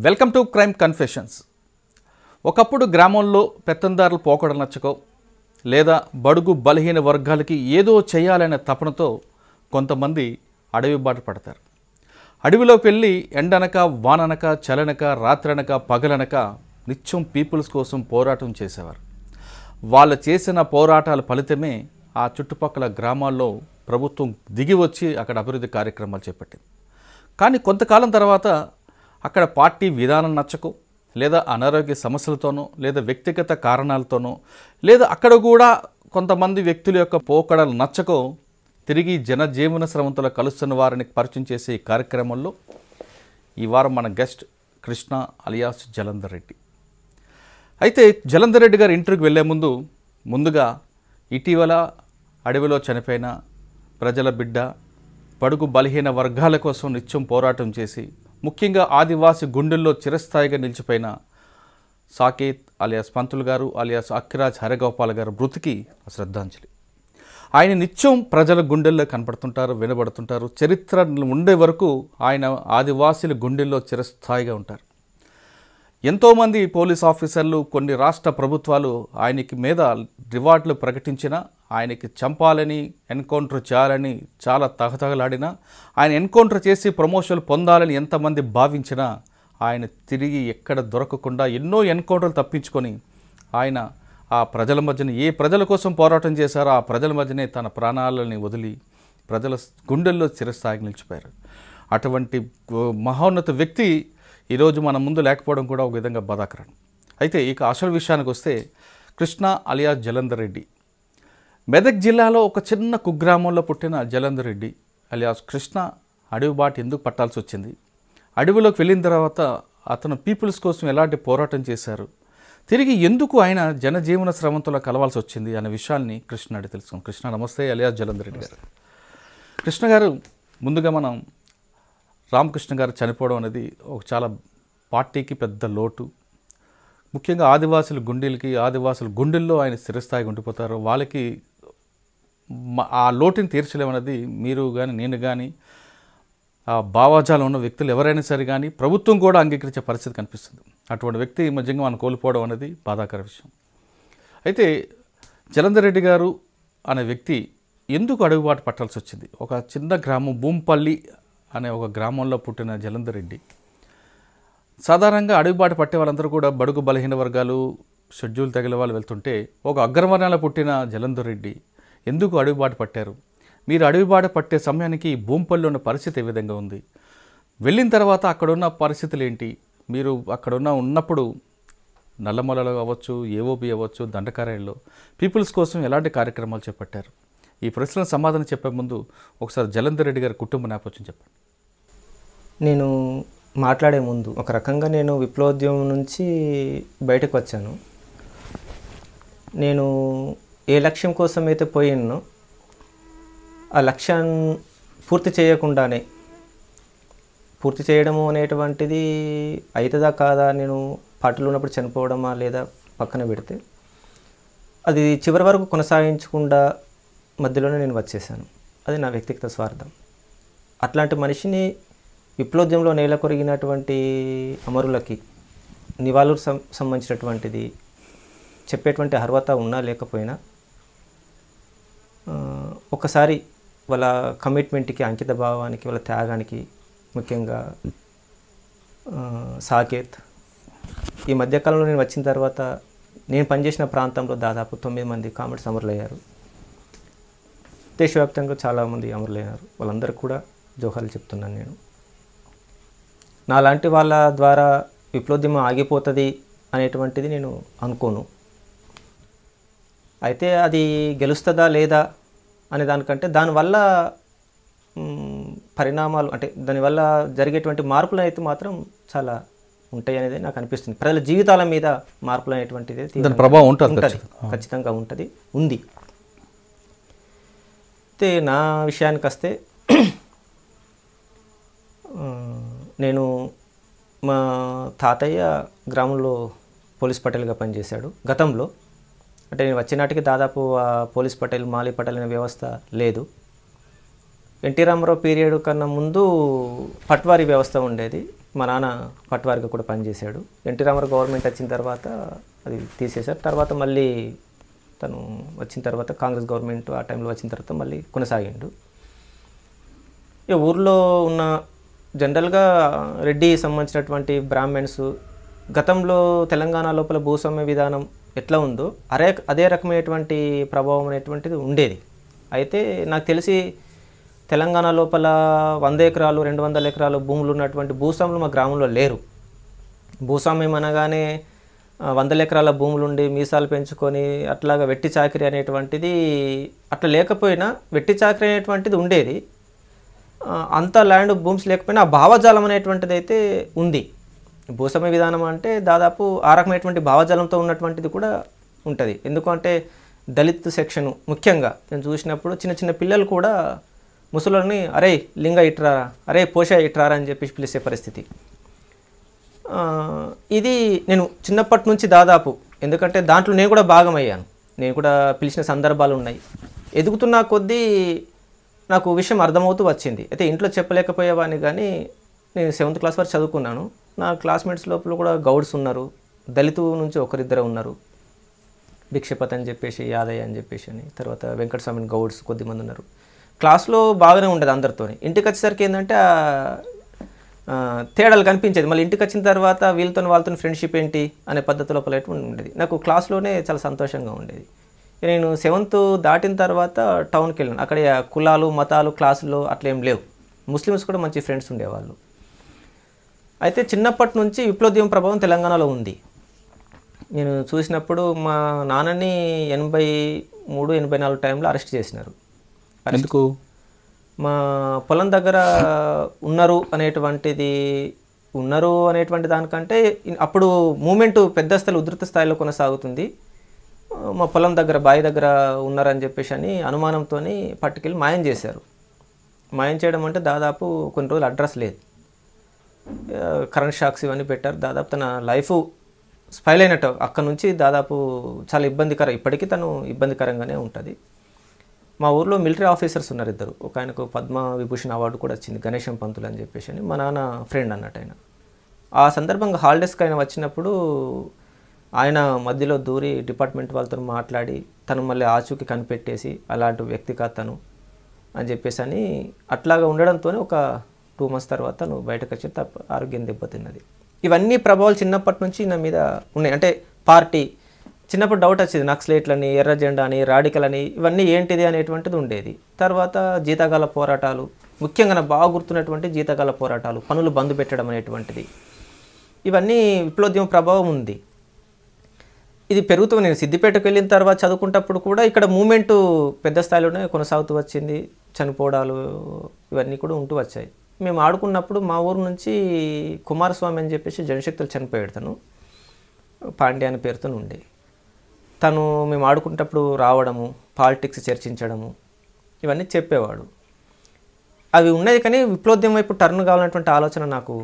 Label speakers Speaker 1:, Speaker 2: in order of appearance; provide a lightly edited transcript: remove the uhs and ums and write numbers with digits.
Speaker 1: Welcome to crime confessions. ఒకప్పుడు గ్రామంలో పెత్తందారులు పోకడలు నచ్చకో లేదా బడుగు బలహీన వర్గాలకి ఏదో చేయాలనే తపనతో కొంతమంది అడవి బాట పడతారు. అడవిలోకి వెళ్ళి ఎండనక వాననక చలనక రాత్రనక పగలనక నిత్యం పీపుల్స్ కోసం పోరాటం చేసేవారు. వాళ్ళు చేసిన పోరాటాల ఫలితమే ఆ చుట్టుపక్కల గ్రామాల్లో ప్రభుత్వం దిగి వచ్చి అక్కడ అభివృద్ధి కార్యక్రమాలు చేపట్టింది. కానీ కొంతకాలం తర్వాత అక్కడ పార్టీ విధానం నచ్చకు లేదా అనారోగ్య సమస్యలతోనో లేదా వ్యక్తిగత కారణాలతోనో లేదా అక్కడ కూడా కొంతమంది వ్యక్తుల యొక్క పోకడలు నచ్చకో తిరిగి జనజీవన స్రవంతులు కలుస్తున్న వారిని పరిచయం చేసే ఈ కార్యక్రమంలో ఈ వారం మన గెస్ట్ కృష్ణ అలియాస్ జలంధర్ రెడ్డి. అయితే జలంధర్ రెడ్డి గారి ఇంటర్వ్యూకి వెళ్లే ముందుగా ఇటీవల అడవిలో చనిపోయిన ప్రజల బిడ్డ బడుగు బలహీన వర్గాల కోసం నిత్యం పోరాటం చేసి ముఖ్యంగా ఆదివాసి గుండెల్లో చిరస్థాయిగా నిలిచిపోయిన సాకేత్ అలియాస్ పంతులు గారు అలియాస్ అక్కిరాజ్ హరగోపాల్ గారు మృతికి శ్రద్ధాంజలి. ఆయన నిత్యం ప్రజల గుండెల్లో కనపడుతుంటారు, వినబడుతుంటారు. చరిత్ర ఉండే వరకు ఆయన ఆదివాసీల గుండెల్లో చిరస్థాయిగా ఉంటారు. ఎంతోమంది పోలీస్ ఆఫీసర్లు, కొన్ని రాష్ట్ర ప్రభుత్వాలు ఆయనకి మీద రివార్డులు ప్రకటించినా ఆయనకి చంపాలని ఎన్కౌంటర్ చేయాలని చాలా తహతహలాడినా ఆయన ఎన్కౌంటర్ చేసి ప్రమోషన్లు పొందాలని ఎంతమంది భావించినా ఆయన తిరిగి ఎక్కడ దొరకకుండా ఎన్నో ఎన్కౌంటర్లు తప్పించుకొని ఆయన ఆ ప్రజల మధ్యన ఏ ప్రజల కోసం పోరాటం చేశారో ఆ ప్రజల మధ్యనే తన ప్రాణాలని వదిలి ప్రజల గుండెల్లో చిరస్థాయికి నిలిచిపోయారు. అటువంటి మహోన్నత వ్యక్తి ఈరోజు మన ముందు లేకపోవడం కూడా ఒక విధంగా బాధాకరం. అయితే ఇక అసలు విషయానికి వస్తే కృష్ణ అలియాస్ జలంధర్ రెడ్డి మెదక్ జిల్లాలో ఒక చిన్న కుగ్రామంలో పుట్టిన జలంధర్ రెడ్డి అలియాస్ కృష్ణ అడవి బాట ఎందుకు పట్టాల్సి వచ్చింది, అడవిలోకి వెళ్ళిన తర్వాత అతను పీపుల్స్ కోసం ఎలాంటి పోరాటం చేశారు, తిరిగి ఎందుకు ఆయన జనజీవన స్రవంతులో కలవాల్సి వచ్చింది అనే విషయాల్ని కృష్ణ అడిగి తెలుసుకుందాం. కృష్ణ నమస్తే. అలియాస్ జలంధర్ రెడ్డి గారు. కృష్ణ గారు, ముందుగా మనం రామకృష్ణ గారు చనిపోవడం అనేది ఒక చాలా పార్టీకి పెద్ద లోటు. ముఖ్యంగా ఆదివాసుల గుండెల్లో ఆయన స్థిరస్థాయిగా ఉండిపోతారు. వాళ్ళకి ఆ లోటుని తీర్చలేమన్నది మీరు కానీ నేను కానీ ఆ భావజాలం ఉన్న వ్యక్తులు ఎవరైనా సరే కానీ ప్రభుత్వం కూడా అంగీకరించే పరిస్థితి కనిపిస్తుంది. అటువంటి వ్యక్తి ఈ మధ్యంగా మనం కోల్పోవడం అనేది బాధాకర విషయం. అయితే జలంధర్ రెడ్డి గారు అనే వ్యక్తి ఎందుకు అడుగుబాటు పట్టాల్సి వచ్చింది? ఒక చిన్న గ్రామం భూంపల్లి అనే ఒక గ్రామంలో పుట్టిన జలంధర్ రెడ్డి సాధారణంగా అడుగుబాటు పట్టే వాళ్ళందరూ కూడా బడుగు బలహీన వర్గాలు, షెడ్యూల్ తెగల వాళ్ళు వెళ్తుంటే ఒక అగ్రవర్ణాల పుట్టిన జలంధర్ రెడ్డి ఎందుకు అడుగుబాటు పట్టారు? మీరు అడుగుబాటు పట్టే సమయానికి భూంపల్లిలో ఉన్న పరిస్థితి ఏ విధంగా ఉంది? వెళ్ళిన తర్వాత అక్కడున్న పరిస్థితులు ఏంటి? మీరు ఉన్నప్పుడు నల్లమలలో అవ్వచ్చు, ఏఓబి అవ్వచ్చు, దండకార్యాల్లో పీపుల్స్ కోసం ఎలాంటి కార్యక్రమాలు చేపట్టారు? ఈ ప్రశ్నలకు సమాధానం చెప్పే ముందు ఒకసారి జలంధర్ రెడ్డి గారి కుటుంబ నేపథ్యం చెప్పండి.
Speaker 2: నేను మాట్లాడే ముందు ఒక రకంగా నేను విప్లవోద్యమం నుంచి బయటకు వచ్చాను. నేను ఏ లక్ష్యం కోసం అయితే పోయినో ఆ లక్ష్యాన్ని పూర్తి చేయడము అనేటువంటిది అవుతుందా కాదా, నేను పాటలు ఉన్నప్పుడు చనిపోవడమా లేదా పక్కన పెడితే అది చివరి వరకు కొనసాగించకుండా మధ్యలోనే నేను వచ్చేసాను. అది నా వ్యక్తిగత స్వార్థం. అట్లాంటి మనిషిని విప్లవోద్యమంలో నేల కొరిగినటువంటి అమరులకి నివాళులు సంబంధించినటువంటిది చెప్పేటువంటి అర్హత ఉన్నా లేకపోయినా ఒకసారి వాళ్ళ కమిట్మెంట్కి, అంకిత భావానికి, వాళ్ళ త్యాగానికి, ముఖ్యంగా సాకేత్ ఈ మధ్యకాలంలో నేను వచ్చిన తర్వాత నేను పనిచేసిన ప్రాంతంలో దాదాపు 9 మంది కామ్రేడ్స్ అమరులయ్యారు. దేశవ్యాప్తంగా చాలామంది అమరులయ్యారు. వాళ్ళందరికీ కూడా జోహార్లు చెప్తున్నాను. నేను నాలాంటి వాళ్ళ ద్వారా విప్లవోద్యమం ఆగిపోతుంది అనేటువంటిది నేను అనుకోను. అయితే అది గెలుస్తుందా లేదా అనే దానికంటే దానివల్ల పరిణామాలు, అంటే దానివల్ల జరిగేటువంటి మార్పులు అయితే మాత్రం చాలా ఉంటాయి అనేది నాకు అనిపిస్తుంది. ప్రజల జీవితాల మీద మార్పులు అనేటువంటిది
Speaker 1: ప్రభావం ఉంటుంది,
Speaker 2: ఖచ్చితంగా ఉంది. అయితే నా విషయానికి వస్తే నేను మా తాతయ్య గ్రామంలో పోలీస్ పటేల్గా పనిచేశాడు గతంలో. అంటే నేను వచ్చినాటికి దాదాపు పోలీస్ పటేల్, మాలీ పటేల్ అనే వ్యవస్థ లేదు. ఎన్టీ రామారావు పీరియడ్ కన్నా ముందు పట్వారీ వ్యవస్థ ఉండేది. మా నాన్న పట్వారిగా కూడా పనిచేశాడు. ఎన్టీ రామారావు గవర్నమెంట్ వచ్చిన తర్వాత అది తీసేశారు. తర్వాత మళ్ళీ తను వచ్చిన తర్వాత కాంగ్రెస్ గవర్నమెంట్ ఆ టైంలో వచ్చిన తర్వాత మళ్ళీ కొనసాగిండు. ఇక ఊర్లో ఉన్న జనరల్గా రెడ్డి సంబంధించినటువంటి బ్రాహ్మణ్స్ గతంలో తెలంగాణ లోపల భూస్వామ్య విధానం ఎట్లా ఉందో అదే రకమైనటువంటి ప్రభావం అనేటువంటిది ఉండేది. అయితే నాకు తెలిసి తెలంగాణ లోపల 100 ఎకరాలు 200 ఎకరాలు భూములు ఉన్నటువంటి భూస్వాములు మా గ్రామంలో లేరు. భూస్వామ్యం అనగానే 100 ఎకరాల భూములుండి మీసాలు పెంచుకొని అట్లాగా వెట్టి చాకిరి అనేటువంటిది అట్లా లేకపోయినా వెట్టి చాకిరి అనేటువంటిది ఉండేది. అంత ల్యాండ్ భూమ్స్ లేకపోయినా ఆ భావజాలం అనేటువంటిది అయితే ఉంది. భూస్వామ్య విధానం అంటే దాదాపు ఆ రకమైనటువంటి భావజాలంతో ఉన్నటువంటిది కూడా ఉంటుంది. ఎందుకంటే దళిత్ సెక్షను ముఖ్యంగా నేను చూసినప్పుడు చిన్న చిన్న పిల్లలు కూడా ముసలోని అరే లింగ ఇట్రారా, అరే పోష ఇట్రారా అని చెప్పి పిలిచే పరిస్థితి. ఇది నేను చిన్నప్పటి నుంచి దాదాపు, ఎందుకంటే దాంట్లో నేను కూడా భాగమయ్యాను, నేను కూడా పిలిచిన సందర్భాలు ఉన్నాయి. ఎదుగుతున్న కొద్దీ నాకు విషయం అర్థమవుతూ వచ్చింది. అయితే ఇంట్లో చెప్పలేకపోయేవాడిని, కానీ నేను 7th క్లాస్ వరకు చదువుకున్నాను. నా క్లాస్మేట్స్ లోపల కూడా గౌడ్స్ ఉన్నారు, దళితు నుంచి ఒకరిద్దరు ఉన్నారు, భిక్షపతి అని చెప్పేసి, యాదయ్య అని చెప్పేసి అని, తర్వాత వెంకటస్వామి గౌడ్స్ కొద్దిమంది ఉన్నారు. క్లాస్లో బాగానే ఉండేది అందరితో. ఇంటికి వచ్చేసరికి ఏంటంటే తేడాలు కనిపించేది. మళ్ళీ ఇంటికి వచ్చిన తర్వాత వాళ్ళతో ఫ్రెండ్షిప్ ఏంటి అనే పద్ధతి లోపల ఉండేది. నాకు క్లాస్లోనే చాలా సంతోషంగా ఉండేది. నేను 7th దాటిన తర్వాత టౌన్కి వెళ్ళాను. అక్కడ కులాలు మతాలు క్లాసులు అట్లా ఏం లేవు. ముస్లిమ్స్ కూడా మంచి ఫ్రెండ్స్ ఉండేవాళ్ళు. అయితే చిన్నప్పటి నుంచి విప్లవోద్యమ ప్రభావం తెలంగాణలో ఉంది. నేను చూసినప్పుడు మా నాన్నని 83-84 టైంలో అరెస్ట్ చేసినారు.
Speaker 1: ఎందుకు?
Speaker 2: మా పొలం దగ్గర ఉన్నారు అనేటువంటి దానికంటే అప్పుడు మూమెంట్ పెద్ద స్థాయిలో ఉధృత స్థాయిలో కొనసాగుతుంది. మా పొలం దగ్గర బావి దగ్గర ఉన్నారని చెప్పేసి అని అనుమానంతో పట్టుకెళ్ళి మాయం చేశారు. మాయం చేయడం అంటే దాదాపు కొన్ని రోజులు అడ్రస్ లేదు, కరెంట్ షాక్స్ ఇవన్నీ పెట్టారు. దాదాపు తన లైఫ్ స్పైల్ అయినట్టు. అక్కడ నుంచి దాదాపు చాలా ఇప్పటికీ తను ఇబ్బందికరంగానే ఉంటుంది. మా ఊర్లో మిలిటరీ ఆఫీసర్స్ ఉన్నారు ఇద్దరు. ఒక ఆయనకు పద్మ విభూషణ్ అవార్డు కూడా వచ్చింది, గణేశం పంతులు అని చెప్పేసి అని. మా నాన్న ఫ్రెండ్ అన్నట్టు ఆయన. ఆ సందర్భంగా హాలిడేస్కి ఆయన వచ్చినప్పుడు ఆయన మధ్యలో దూరి డిపార్ట్మెంట్ వాళ్ళతో మాట్లాడి తను మళ్ళీ ఆచూకి కనిపెట్టేసి అలాంటి వ్యక్తి కాదు తను అని చెప్పేసి అని అట్లాగా ఉండడంతో ఒక 2 months తర్వాత నువ్వు బయటకు వచ్చి ఆరోగ్యం దెబ్బతిన్నది. ఇవన్నీ ప్రభావాలు చిన్నప్పటి నుంచి నా మీద ఉన్నాయి. అంటే పార్టీ చిన్నప్పుడు డౌట్ వచ్చేది, నక్సలైట్లని, ఎర్ర జెండా అని, రాడికల్ అని, ఇవన్నీ ఏంటిది అనేటువంటిది ఉండేది. తర్వాత జీతగాల పోరాటాలు, ముఖ్యంగా నాకు బాగా గుర్తున్నటువంటి జీతగాల పోరాటాలు, పనులు బంద్ పెట్టడం అనేటువంటిది, ఇవన్నీ విప్లవోద్యమ ప్రభావం ఉంది. ఇది పెరుగుతూ నేను సిద్దిపేటకు వెళ్ళిన తర్వాత చదువుకుంటప్పుడు కూడా ఇక్కడ మూమెంటు పెద్ద స్థాయిలోనే కొనసాగుతూ వచ్చింది. చనిపోవడాలు ఇవన్నీ కూడా ఉంటూ వచ్చాయి. మేము ఆడుకున్నప్పుడు మా ఊరు నుంచి కుమారస్వామి అని చెప్పేసి జనశక్తులు చనిపోయాడు. తను పాండ్య అనే పేరుతో ఉండే. తను మేము ఆడుకునేటప్పుడు రావడము, పాలిటిక్స్ చర్చించడము, ఇవన్నీ చెప్పేవాడు. అవి ఉన్నది, కానీ విప్లవోద్యమం వైపు టర్న్ కావాలన్నటువంటి ఆలోచన నాకు